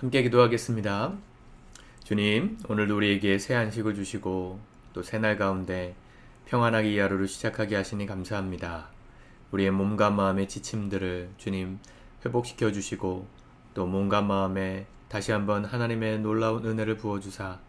함께 기도하겠습니다. 주님, 오늘도 우리에게 새 안식을 주시고 또 새날 가운데 평안하게 이 하루를 시작하게 하시니 감사합니다. 우리의 몸과 마음의 지침들을 주님 회복시켜 주시고 또 몸과 마음에 다시 한번 하나님의 놀라운 은혜를 부어주사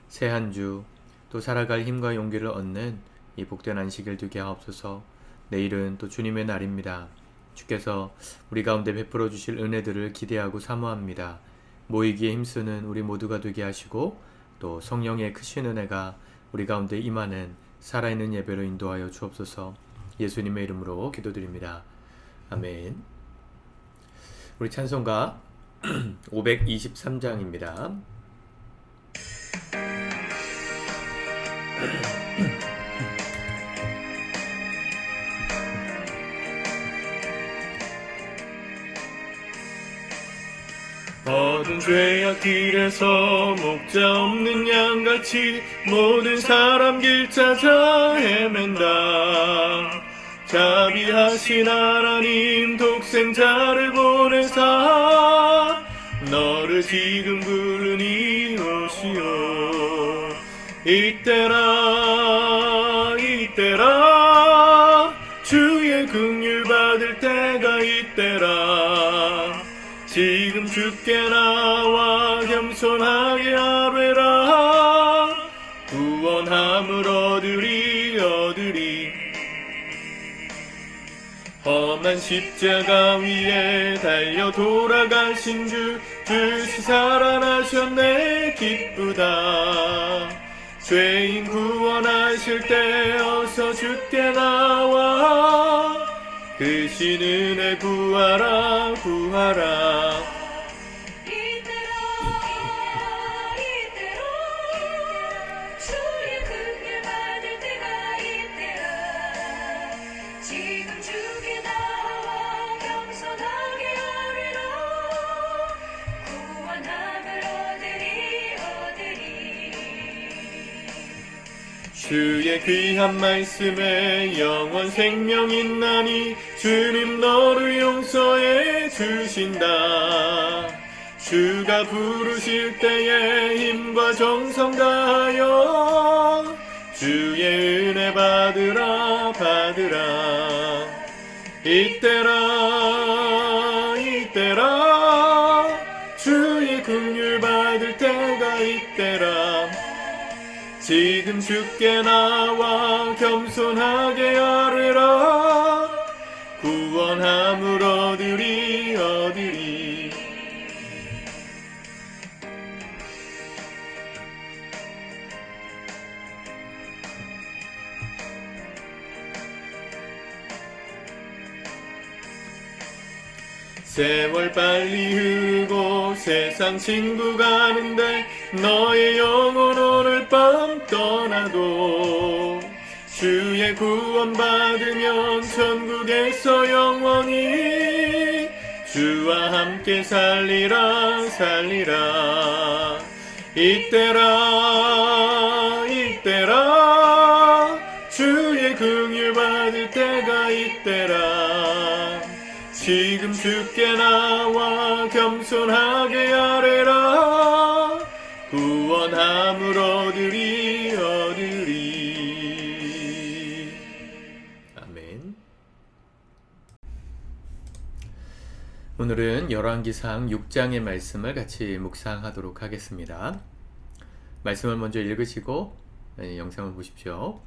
새 한 주 또 살아갈 힘과 용기를 얻는 이 복된 안식일 되게 하옵소서. 내일은 또 주님의 날입니다. 주께서 우리 가운데 베풀어 주실 은혜들을 기대하고 사모합니다. 모이기에 힘쓰는 우리 모두가 되게 하시고 또 성령의 크신 은혜가 우리 가운데 임하는 살아있는 예배로 인도하여 주옵소서. 예수님의 이름으로 기도드립니다. 아멘. 우리 찬송가 523장입니다. 모든 죄악 길에서 목자 없는 양같이 모든 사람 길 찾아 헤맨다. 자비하신 하나님 독생자를 보내사 너를 지금 부르니 오시오. 이때라 이때라 주의 긍휼 받을 때가 이때라. 지금 주께 나와 겸손하게 아뢰라. 구원함을 얻으리. 험한 십자가 위에 달려 돌아가신 주 즉시 살아나셨네. 기쁘다. 죄인 구원하실 때 어서 주께 나와 그 신 은혜 구하라. 이때로 주의 긍휼 받을 때가 이때라. 지금 주께 나와 겸손하게 아뢰라. 구원함을 얻으리. 주의 귀한 말씀에 영원 생명 있나니 주님 너를 용서해 주신다. 주가 부르실 때에 힘과 정성 다하여 주의 은혜 받으라. 이때라 주의 긍휼 받을 때가 이때라. 지금 주께 나와 겸손하게 아뢰라. 구원함을 얻으리. 세월 빨리 흐르고 세상 친구 가는데 너의 영혼 오늘 밤 떠나도 주의 구원 받으면 천국에서 영원히 주와 함께 살리라. 이때라 주의 긍휼 받을 때가 이때라. 지금 주께 나와 겸손하게 아뢰라. 구원함을 얻으리. 아멘. 오늘은 열왕기상 6장의 말씀을 같이 묵상하도록 하겠습니다. 말씀을 먼저 읽으시고 영상을 보십시오.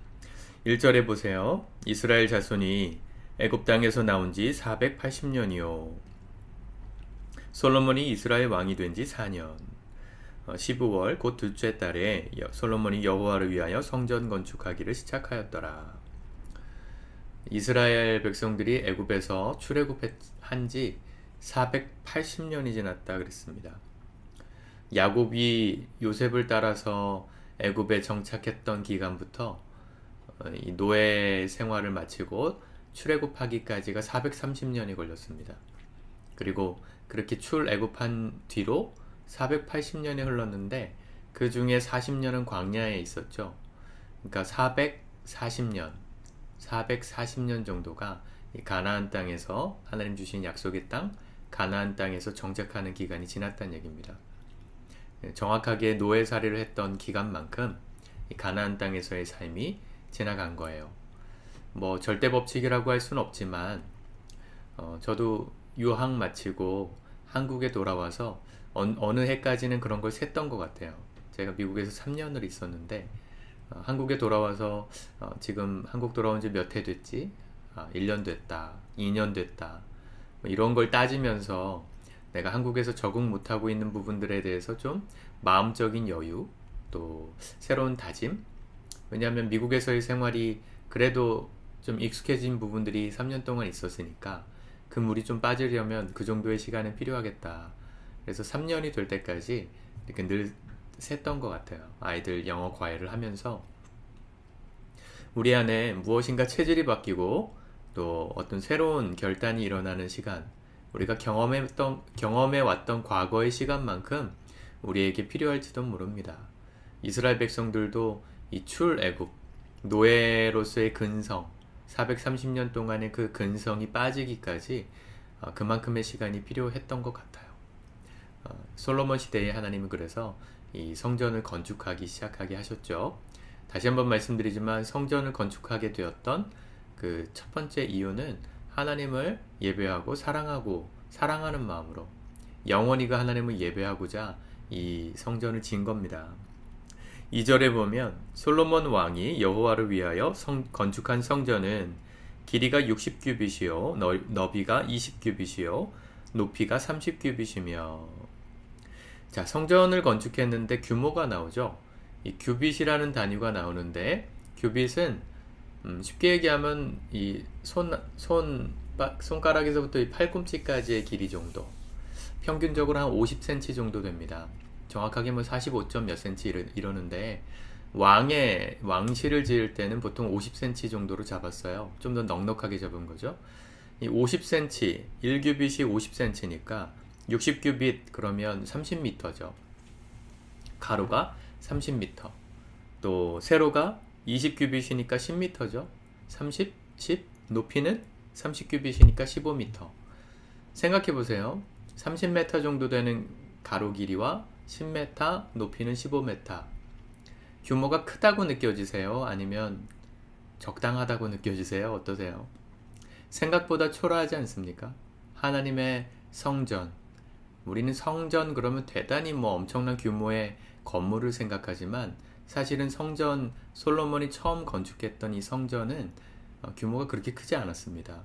1절에 보세요. 이스라엘 자손이 애굽 땅에서 나온 지 480년이요. 솔로몬이 이스라엘 왕이 된 지 4년. 15월 곧 둘째 달에 솔로몬이 여호와를 위하여 성전 건축하기를 시작하였더라. 이스라엘 백성들이 애굽에서 출애굽한 지 480년이 지났다 그랬습니다. 야곱이 요셉을 따라서 애굽에 정착했던 기간부터 이 노예 생활을 마치고 출애굽하기까지가 430년이 걸렸습니다. 그리고 그렇게 출애굽한 뒤로 480년이 흘렀는데 그 중에 40년은 광야에 있었죠. 그러니까 440년 정도가 이 가나안 땅에서 하나님 주신 약속의 땅 가나안 땅에서 정착하는 기간이 지났다는 얘기입니다. 정확하게 노예살이를 했던 기간만큼 이 가나안 땅에서의 삶이 지나간 거예요. 뭐 절대 법칙이라고 할 수는 없지만 저도 유학 마치고 한국에 돌아와서 어느 해까지는 그런 걸 셌던 것 같아요. 제가 미국에서 3년을 있었는데 한국에 돌아와서 지금 한국 돌아온 지 몇 해 됐지? 1년 됐다, 2년 됐다, 뭐 이런 걸 따지면서 내가 한국에서 적응 못하고 있는 부분들에 대해서 좀 마음적인 여유, 또 새로운 다짐. 왜냐하면 미국에서의 생활이 그래도 좀 익숙해진 부분들이 3년 동안 있었으니까 그 물이 좀 빠지려면 그 정도의 시간은 필요하겠다. 그래서 3년이 될 때까지 이렇게 늘 샜던 것 같아요. 아이들 영어 과외를 하면서 우리 안에 무엇인가 체질이 바뀌고 또 어떤 새로운 결단이 일어나는 시간, 우리가 경험해 왔던 과거의 시간만큼 우리에게 필요할지도 모릅니다. 이스라엘 백성들도 이 출애굽, 노예로서의 근성, 430년 동안의 그 근성이 빠지기까지 그만큼의 시간이 필요했던 것 같아요. 솔로몬 시대에 하나님은 그래서 이 성전을 건축하기 시작하게 하셨죠. 다시 한번 말씀드리지만 성전을 건축하게 되었던 그 첫 번째 이유는 하나님을 예배하고 사랑하는 마음으로 영원히가 하나님을 예배하고자 이 성전을 지은 겁니다. 2절에 보면 솔로몬 왕이 여호와를 위하여 건축한 성전은 길이가 60규빗이요 너비가 20규빗이요 높이가 30규빗이며. 자, 성전을 건축했는데 규모가 나오죠. 이 규빗이라는 단위가 나오는데 규빗은 쉽게 얘기하면 이 손가락에서부터 이 팔꿈치까지의 길이 정도, 평균적으로 한 50cm 정도 됩니다. 정확하게 뭐 45점 몇 cm 이러는데 왕실을 지을 때는 보통 50cm 정도로 잡았어요. 좀 더 넉넉하게 잡은 거죠. 이 50cm, 1규빗이 50cm니까 60규빗 그러면 30m죠. 가로가 30m. 또 세로가 20규빗이니까 10m죠. 30, 10, 높이는 30규빗이니까 15m. 생각해 보세요. 30m 정도 되는 가로 길이와 10m, 높이는 15m. 규모가 크다고 느껴지세요? 아니면 적당하다고 느껴지세요? 어떠세요? 생각보다 초라하지 않습니까? 하나님의 성전. 우리는 성전 그러면 대단히 뭐 엄청난 규모의 건물을 생각하지만 사실은 성전, 솔로몬이 처음 건축했던 이 성전은 규모가 그렇게 크지 않았습니다.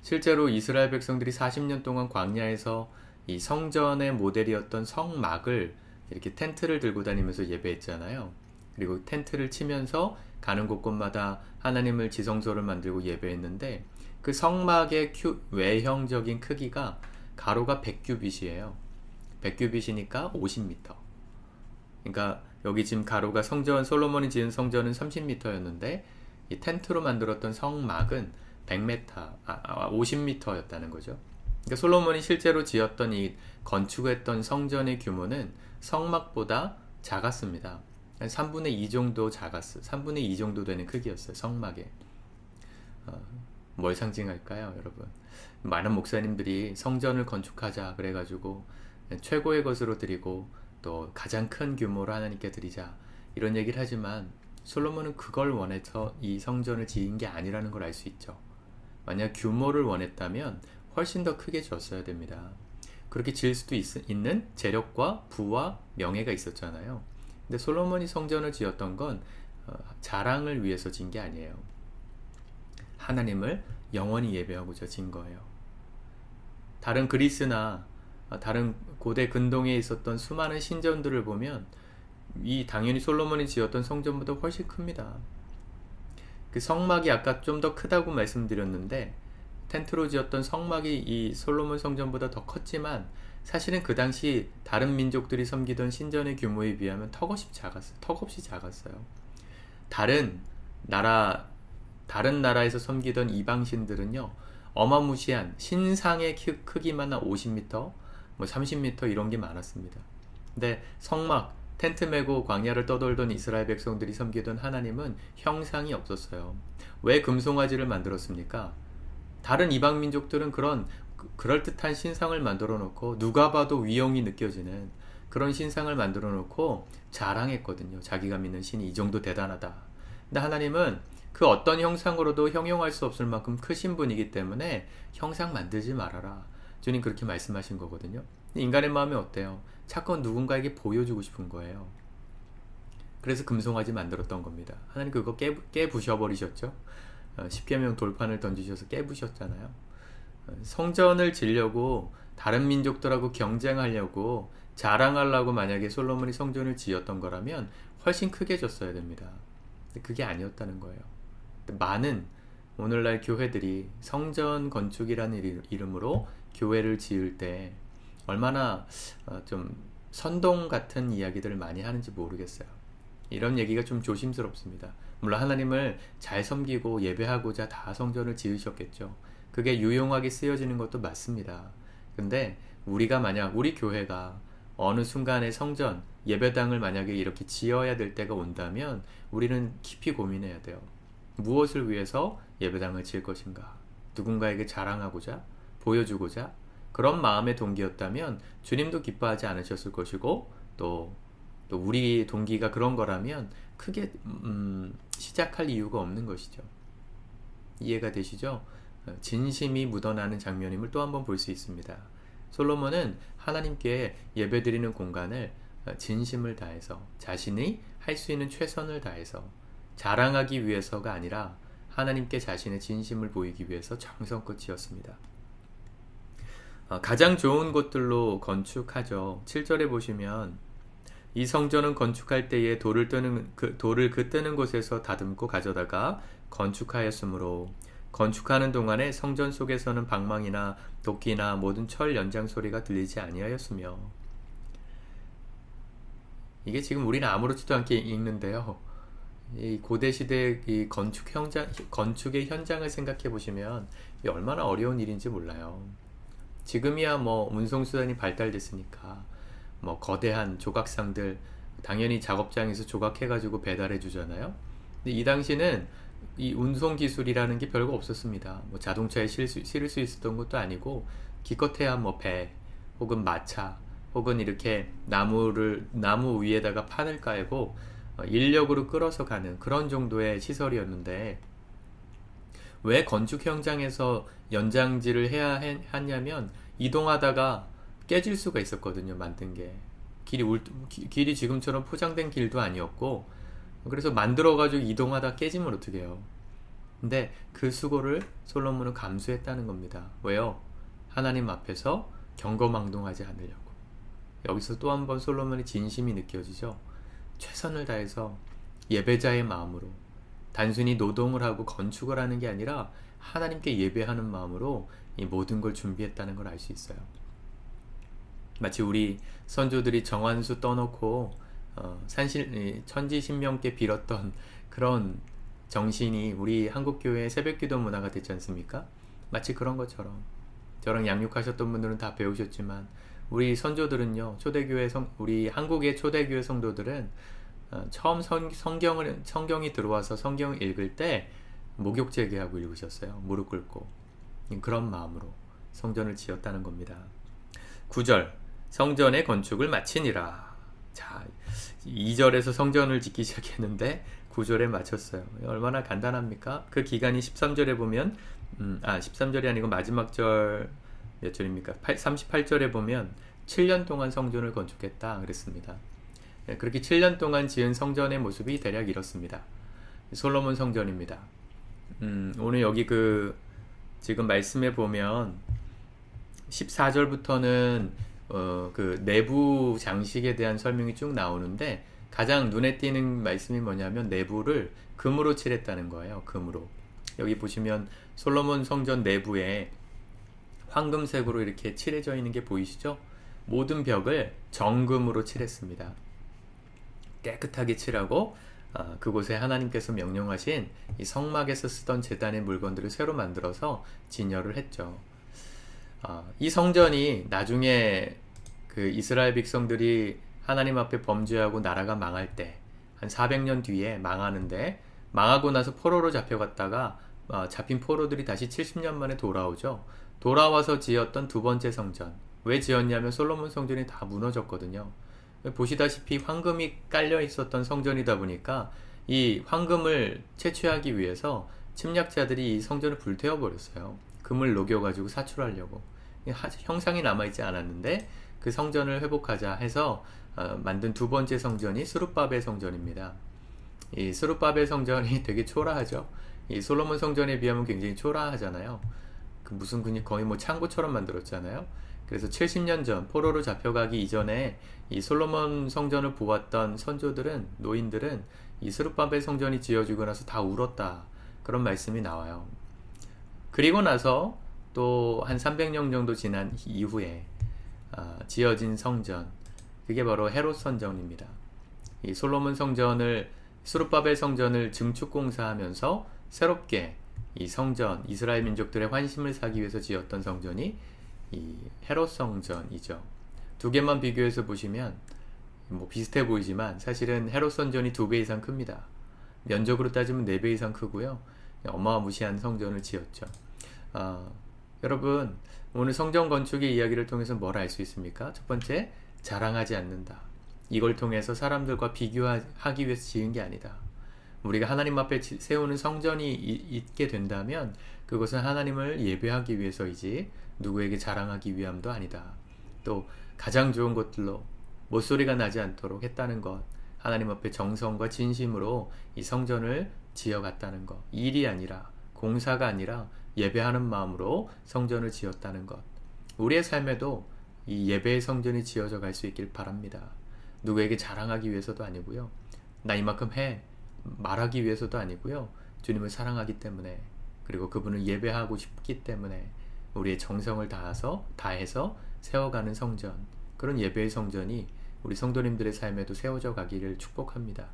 실제로 이스라엘 백성들이 40년 동안 광야에서 이 성전의 모델이었던 성막을 이렇게 텐트를 들고 다니면서 예배했잖아요. 그리고 텐트를 치면서 가는 곳곳마다 하나님을 지성소를 만들고 예배했는데 그 성막의 외형적인 크기가 가로가 100규빗이에요. 100규빗이니까 50m. 그러니까 여기 지금 가로가 솔로몬이 지은 성전은 30m였는데 이 텐트로 만들었던 성막은 50m였다는 거죠. 그러니까 솔로몬이 실제로 지었던 이 건축했던 성전의 규모는 성막보다 작았습니다. 한 3분의 2 정도 작았어요. 3분의 2 정도 되는 크기였어요. 성막에. 뭘 상징할까요, 여러분? 많은 목사님들이 성전을 건축하자 그래가지고 최고의 것으로 드리고 또 가장 큰 규모로 하나님께 드리자 이런 얘기를 하지만 솔로몬은 그걸 원해서 이 성전을 지은 게 아니라는 걸 알 수 있죠. 만약 규모를 원했다면 훨씬 더 크게 지었어야 됩니다. 그렇게 지을 수도 있는 재력과 부와 명예가 있었잖아요. 근데 솔로몬이 성전을 지었던 건 자랑을 위해서 지은 게 아니에요. 하나님을 영원히 예배하고자 지은 거예요. 다른 그리스나 다른 고대 근동에 있었던 수많은 신전들을 보면 당연히 솔로몬이 지었던 성전보다 훨씬 큽니다. 그 성막이 아까 좀 더 크다고 말씀드렸는데 텐트로 지었던 성막이 이 솔로몬 성전보다 더 컸지만 사실은 그 당시 다른 민족들이 섬기던 신전의 규모에 비하면 턱없이 작았어요. 다른 나라에서 섬기던 이방신들은요 어마무시한 신상의 크기만 한 50m, 뭐 30m 이런 게 많았습니다. 근데 성막, 텐트 메고 광야를 떠돌던 이스라엘 백성들이 섬기던 하나님은 형상이 없었어요. 왜 금송아지를 만들었습니까? 다른 이방 민족들은 그런 그럴듯한 신상을 만들어 놓고 누가 봐도 위용이 느껴지는 그런 신상을 만들어 놓고 자랑했거든요. 자기가 믿는 신이 이 정도 대단하다. 근데 하나님은 그 어떤 형상으로도 형용할 수 없을 만큼 크신 분이기 때문에 형상 만들지 말아라. 주님 그렇게 말씀하신 거거든요. 인간의 마음이 어때요? 자꾸 누군가에게 보여주고 싶은 거예요. 그래서 금송아지 만들었던 겁니다. 하나님 그거 깨부셔버리셨죠. 십계명 돌판을 던지셔서 깨부셨잖아요. 성전을 지려고 다른 민족들하고 경쟁하려고 자랑하려고 만약에 솔로몬이 성전을 지었던 거라면 훨씬 크게 졌어야 됩니다. 근데 그게 아니었다는 거예요. 많은 오늘날 교회들이 성전 건축이라는 이름으로 교회를 지을 때 얼마나 좀 선동 같은 이야기들을 많이 하는지 모르겠어요. 이런 얘기가 좀 조심스럽습니다. 물론 하나님을 잘 섬기고 예배하고자 다 성전을 지으셨겠죠. 그게 유용하게 쓰여지는 것도 맞습니다. 근데 우리가 만약 우리 교회가 어느 순간에 성전, 예배당을 만약에 이렇게 지어야 될 때가 온다면 우리는 깊이 고민해야 돼요. 무엇을 위해서 예배당을 지을 것인가? 누군가에게 자랑하고자? 보여주고자? 그런 마음의 동기였다면 주님도 기뻐하지 않으셨을 것이고 또 우리 동기가 그런 거라면 크게 시작할 이유가 없는 것이죠. 이해가 되시죠? 진심이 묻어나는 장면임을 또 한 번 볼 수 있습니다. 솔로몬은 하나님께 예배드리는 공간을 진심을 다해서 자신이 할 수 있는 최선을 다해서 자랑하기 위해서가 아니라 하나님께 자신의 진심을 보이기 위해서 정성껏 지었습니다. 가장 좋은 곳들로 건축하죠. 7절에 보시면 이 성전은 건축할 때에 돌을 뜨는 곳에서 다듬고 가져다가 건축하였으므로 건축하는 동안에 성전 속에서는 방망이나 도끼나 모든 철 연장 소리가 들리지 아니하였으며. 이게 지금 우리는 아무렇지도 않게 읽는데요. 이 고대 시대 이 건축의 현장을 생각해 보시면 이게 얼마나 어려운 일인지 몰라요. 지금이야 뭐 운송수단이 발달됐으니까 뭐 거대한 조각상들 당연히 작업장에서 조각해가지고 배달해 주잖아요. 근데 이 당시는 이 운송 기술이라는 게 별거 없었습니다. 뭐 자동차에 실을 수 있었던 것도 아니고 기껏해야 뭐 배 혹은 마차 혹은 이렇게 나무 위에다가 판을 깔고 인력으로 끌어서 가는 그런 정도의 시설이었는데 왜 건축 현장에서 연장질을 해야 하냐면 이동하다가 깨질 수가 있었거든요. 만든 게 길이 지금처럼 포장된 길도 아니었고 그래서 만들어가지고 이동하다 깨지면 어떻게 해요? 근데 그 수고를 솔로몬은 감수했다는 겁니다. 왜요? 하나님 앞에서 경거망동하지 않으려고. 여기서 또 한 번 솔로몬의 진심이 느껴지죠. 최선을 다해서 예배자의 마음으로 단순히 노동을 하고 건축을 하는 게 아니라 하나님께 예배하는 마음으로 이 모든 걸 준비했다는 걸 알 수 있어요. 마치 우리 선조들이 정한수 떠놓고 천지신명께 빌었던 그런 정신이 우리 한국교회의 새벽기도 문화가 됐지 않습니까? 마치 그런 것처럼 저랑 양육하셨던 분들은 다 배우셨지만 우리 선조들은요, 우리 한국의 초대교회 성도들은 처음 성경이 들어와서 성경을 읽을 때 목욕 재개하고 읽으셨어요. 무릎 꿇고. 그런 마음으로 성전을 지었다는 겁니다. 9절 성전의 건축을 마치니라. 자, 2절에서 성전을 짓기 시작했는데 9절에 마쳤어요. 얼마나 간단합니까? 그 기간이 13절에 보면 13절이 아니고 마지막 절 몇 절입니까? 38절에 보면 7년 동안 성전을 건축했다 그랬습니다. 그렇게 7년 동안 지은 성전의 모습이 대략 이렇습니다. 솔로몬 성전입니다. 오늘 여기 지금 말씀해 보면 14절부터는 그 내부 장식에 대한 설명이 쭉 나오는데 가장 눈에 띄는 말씀이 뭐냐면 내부를 금으로 칠했다는 거예요. 금으로. 여기 보시면 솔로몬 성전 내부에 황금색으로 이렇게 칠해져 있는 게 보이시죠? 모든 벽을 정금으로 칠했습니다. 깨끗하게 칠하고 그곳에 하나님께서 명령하신 이 성막에서 쓰던 제단의 물건들을 새로 만들어서 진열을 했죠. 이 성전이 나중에 그 이스라엘 백성들이 하나님 앞에 범죄하고 나라가 망할 때 한 400년 뒤에 망하는데 망하고 나서 포로로 잡혀갔다가 잡힌 포로들이 다시 70년 만에 돌아오죠. 돌아와서 지었던 두 번째 성전. 왜 지었냐면 솔로몬 성전이 다 무너졌거든요. 보시다시피 황금이 깔려 있었던 성전이다 보니까 이 황금을 채취하기 위해서 침략자들이 이 성전을 불태워 버렸어요. 금을 녹여가지고 사출하려고. 형상이 남아있지 않았는데 그 성전을 회복하자 해서 만든 두 번째 성전이 스룹바벨 성전입니다. 이 스룹바벨 성전이 되게 초라하죠. 이 솔로몬 성전에 비하면 굉장히 초라하잖아요. 그 무슨 거의 뭐 창고처럼 만들었잖아요. 그래서 70년 전 포로로 잡혀가기 이전에 이 솔로몬 성전을 보았던 선조들은, 노인들은 이 스룹바벨 성전이 지어지고 나서 다 울었다, 그런 말씀이 나와요. 그리고 나서 또 한 300년 정도 지난 이후에 지어진 성전, 그게 바로 헤롯 성전입니다. 이 솔로몬 성전을, 스룹바벨 성전을 증축 공사하면서 새롭게 이 성전, 이스라엘 민족들의 환심을 사기 위해서 지었던 성전이 이 헤롯 성전이죠. 두 개만 비교해서 보시면 뭐 비슷해 보이지만 사실은 헤롯 성전이 2배 이상 큽니다. 면적으로 따지면 4배 이상 크고요. 어마무시한 성전을 지었죠. 여러분, 오늘 성전 건축의 이야기를 통해서 뭘 알 수 있습니까? 첫 번째, 자랑하지 않는다. 이걸 통해서 사람들과 비교하기 위해서 지은 게 아니다. 우리가 하나님 앞에 세우는 성전이 있게 된다면 그것은 하나님을 예배하기 위해서이지 누구에게 자랑하기 위함도 아니다. 또 가장 좋은 것들로 못소리가 나지 않도록 했다는 것, 하나님 앞에 정성과 진심으로 이 성전을 지어갔다는 것, 일이 아니라, 공사가 아니라 예배하는 마음으로 성전을 지었다는 것. 우리의 삶에도 이 예배의 성전이 지어져 갈 수 있길 바랍니다. 누구에게 자랑하기 위해서도 아니고요, 나 이만큼 해 말하기 위해서도 아니고요, 주님을 사랑하기 때문에, 그리고 그분을 예배하고 싶기 때문에 우리의 정성을 다해서 세워가는 성전, 그런 예배의 성전이 우리 성도님들의 삶에도 세워져 가기를 축복합니다.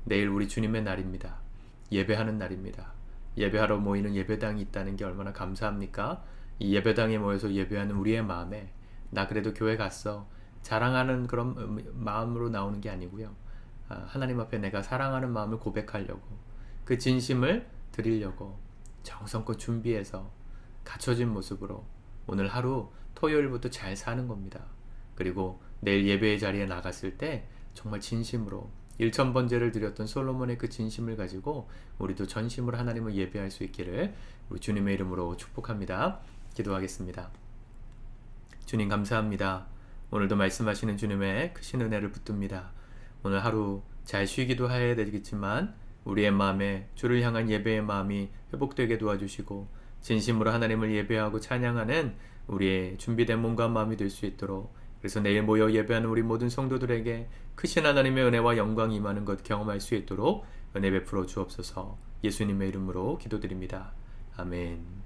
내일 우리 주님의 날입니다. 예배하는 날입니다. 예배하러 모이는 예배당이 있다는 게 얼마나 감사합니까? 이 예배당에 모여서 예배하는 우리의 마음에, 나 그래도 교회 갔어, 자랑하는 그런 마음으로 나오는 게 아니고요, 하나님 앞에 내가 사랑하는 마음을 고백하려고, 그 진심을 드리려고 정성껏 준비해서 갖춰진 모습으로 오늘 하루, 토요일부터 잘 사는 겁니다. 그리고 내일 예배의 자리에 나갔을 때 정말 진심으로 1000번제를 드렸던 솔로몬의 그 진심을 가지고 우리도 전심으로 하나님을 예배할 수 있기를 우리 주님의 이름으로 축복합니다. 기도하겠습니다. 주님, 감사합니다. 오늘도 말씀하시는 주님의 크신 은혜를 붙듭니다. 오늘 하루 잘 쉬기도 해야 되겠지만 우리의 마음에 주를 향한 예배의 마음이 회복되게 도와주시고 진심으로 하나님을 예배하고 찬양하는 우리의 준비된 몸과 마음이 될 수 있도록, 그래서 내일 모여 예배하는 우리 모든 성도들에게 크신 하나님의 은혜와 영광이 임하는 것 경험할 수 있도록 은혜 베풀어 주옵소서. 예수님의 이름으로 기도드립니다. 아멘.